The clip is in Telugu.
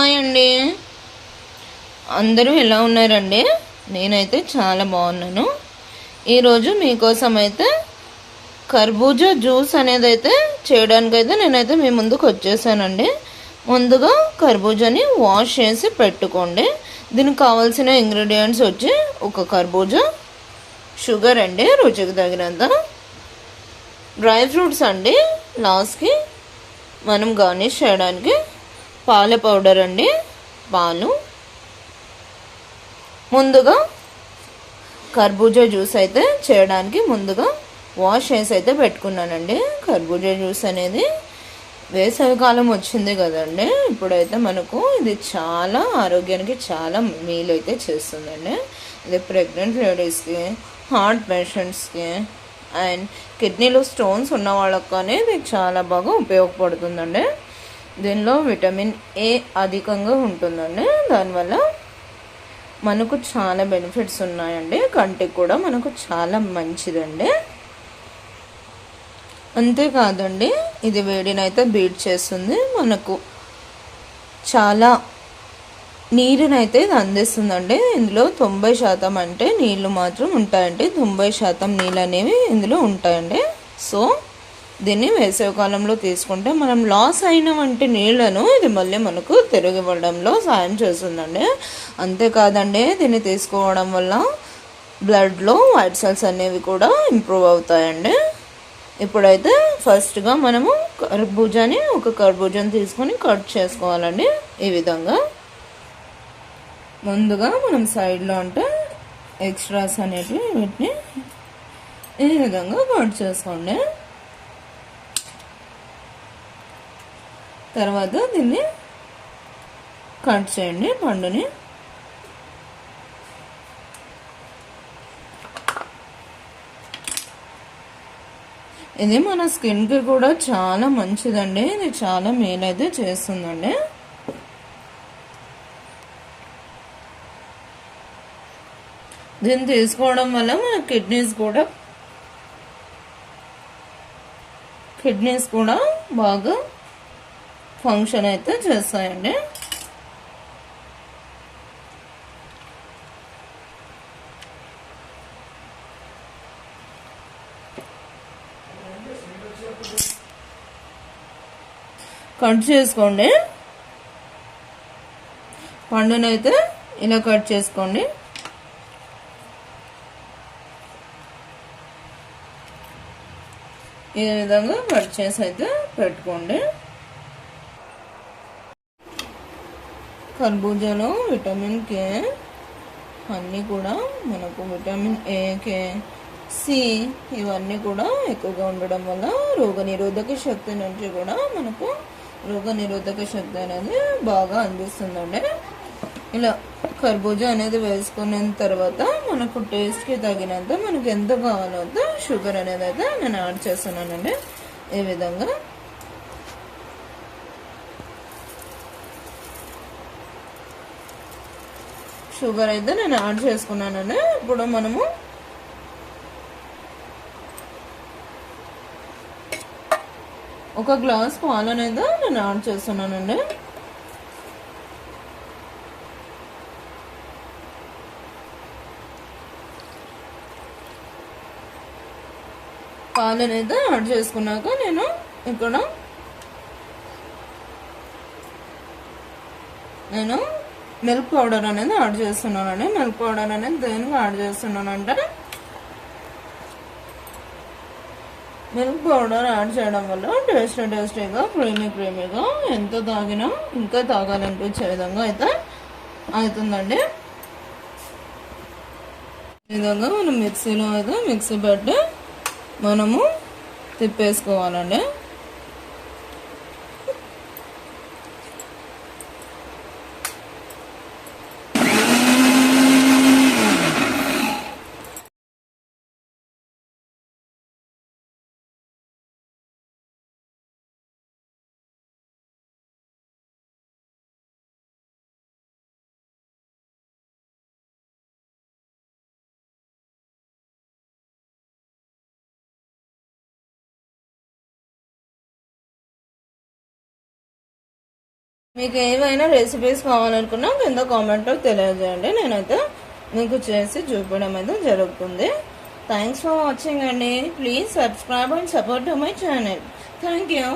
హాయ్ అండి, అందరూ ఎలా ఉన్నారండి? నేనైతే చాలా బాగున్నాను. ఈరోజు మీకోసం అయితే కర్బూజా జ్యూస్ అనేది అయితే చేయడానికైతే నేనైతే మీ ముందుకు వచ్చేసానండి. ముందుగా కర్బూజాని వాష్ చేసి పెట్టుకోండి. దీనికి కావాల్సిన ఇంగ్రీడియంట్స్ వచ్చి ఒక కర్బూజా, షుగర్ అండి రుచికి తగినంత, డ్రై ఫ్రూట్స్ అండి లాస్ట్కి మనం గార్నిష్ చేయడానికి, పాల పౌడర్ అండి, పాలు. ముందుగా కర్బూజా జ్యూస్ అయితే చేయడానికి ముందుగా వాష్ చేసి అయితే పెట్టుకున్నానండి. కర్బూజా జ్యూస్ అనేది వేసవికాలం వచ్చింది కదండి, ఇప్పుడైతే మనకు ఇది చాలా ఆరోగ్యానికి చాలా మేలు అయితే చేస్తుందండి. ఇది ప్రెగ్నెంట్ లేడీస్కి, హార్ట్ పేషెంట్స్కి అండ్ కిడ్నీలో స్టోన్స్ ఉన్న వాళ్ళకి కానీ ఇది చాలా బాగా ఉపయోగపడుతుందండి. దీనిలో విటమిన్ ఏ అధికంగా ఉంటుందండి. దానివల్ల మనకు చాలా బెనిఫిట్స్ ఉన్నాయండి. కంటికి కూడా మనకు చాలా మంచిదండి. అంతేకాదండి, ఇది వేడినైతే బీట్ చేస్తుంది, మనకు చాలా నీరునైతే ఇది అందిస్తుందండి. ఇందులో 90% అంటే నీళ్ళు మాత్రం ఉంటాయండి. 90% నీళ్ళు అనేవి ఇందులో ఉంటాయండి. సో దీన్ని వేసవికాలంలో తీసుకుంటే మనం లాస్ అయిన వంటి నీళ్లను ఇది మళ్ళీ మనకు తిరిగివ్వడంలో సాయం చేస్తుందండి. అంతేకాదండి, దీన్ని తీసుకోవడం వల్ల బ్లడ్లో వైట్ సెల్స్ అనేవి కూడా ఇంప్రూవ్ అవుతాయండి. ఇప్పుడైతే ఫస్ట్గా మనము ఒక కర్బూజాని తీసుకొని కట్ చేసుకోవాలండి. ఈ విధంగా ముందుగా మనం సైడ్లో అంటే ఎక్స్ట్రాస్ అనేటివి వీటిని ఈ విధంగా కట్ చేసుకోండి. తర్వాత దీన్ని కట్ చేయండి పండుని. ఇది మన స్కిన్కి కూడా చాలా మంచిదండి. ఇది చాలా మేలైతే చేస్తుందండి. దీన్ని తీసుకోవడం వల్ల మన కిడ్నీస్ కూడా బాగా ఫంక్షన్ అయితే చేస్తాయండి. కట్ చేసుకోండి. పండునైతే ఇలా కట్ చేసుకోండి. ఈ విధంగా కట్ చేసి అయితే పెట్టుకోండి. కర్బూజాలో విటమిన్ కే అన్నీ కూడా మనకు విటమిన్ ఏ, కే, సి ఇవన్నీ కూడా ఎక్కువగా ఉండడం వల్ల రోగనిరోధక శక్తి నుంచి కూడా మనకు రోగనిరోధక శక్తి అనేది బాగా అందిస్తుందండి. ఇలా కర్బూజా అనేది వేసుకున్న తర్వాత మనకు టేస్ట్కి తగినంత మనకు ఎంత కావాలో అంత షుగర్ అనేది అయితే నేను యాడ్ చేస్తున్నానండి. ఈ విధంగా షుగర్ అయితే నేను యాడ్ చేసుకున్నానండి. ఇప్పుడు మనము ఒక గ్లాస్ పాలు అనేది నేను యాడ్ చేస్తున్నానండి. పాలు అనేది యాడ్ చేసుకున్నాక నేను ఇక్కడ మిల్క్ పౌడర్ అనేది యాడ్ చేస్తున్నానండి. మిల్క్ పౌడర్ అనేది దేనికి యాడ్ చేస్తున్నానంటే, మిల్క్ పౌడర్ యాడ్ చేయడం వల్ల టేస్టీగా క్రీమీగా ఎంత తాగినా ఇంకా తాగాలనిపించే విధంగా అయితే అవుతుందండి. ఈ విధంగా మనం మిక్సీలో అయితే మిక్సీ పెట్టి మనము తిప్పేసుకోవాలండి. మీకు ఏమైనా రెసిపీస్ కావాలనుకున్నా కింద కామెంట్లో తెలియజేయండి, నేనైతే మీకు చేసి చూపడం అయితే జరుగుతుంది. థ్యాంక్స్ ఫర్ వాచింగ్ అండి. Please subscribe and support to my channel. Thank you.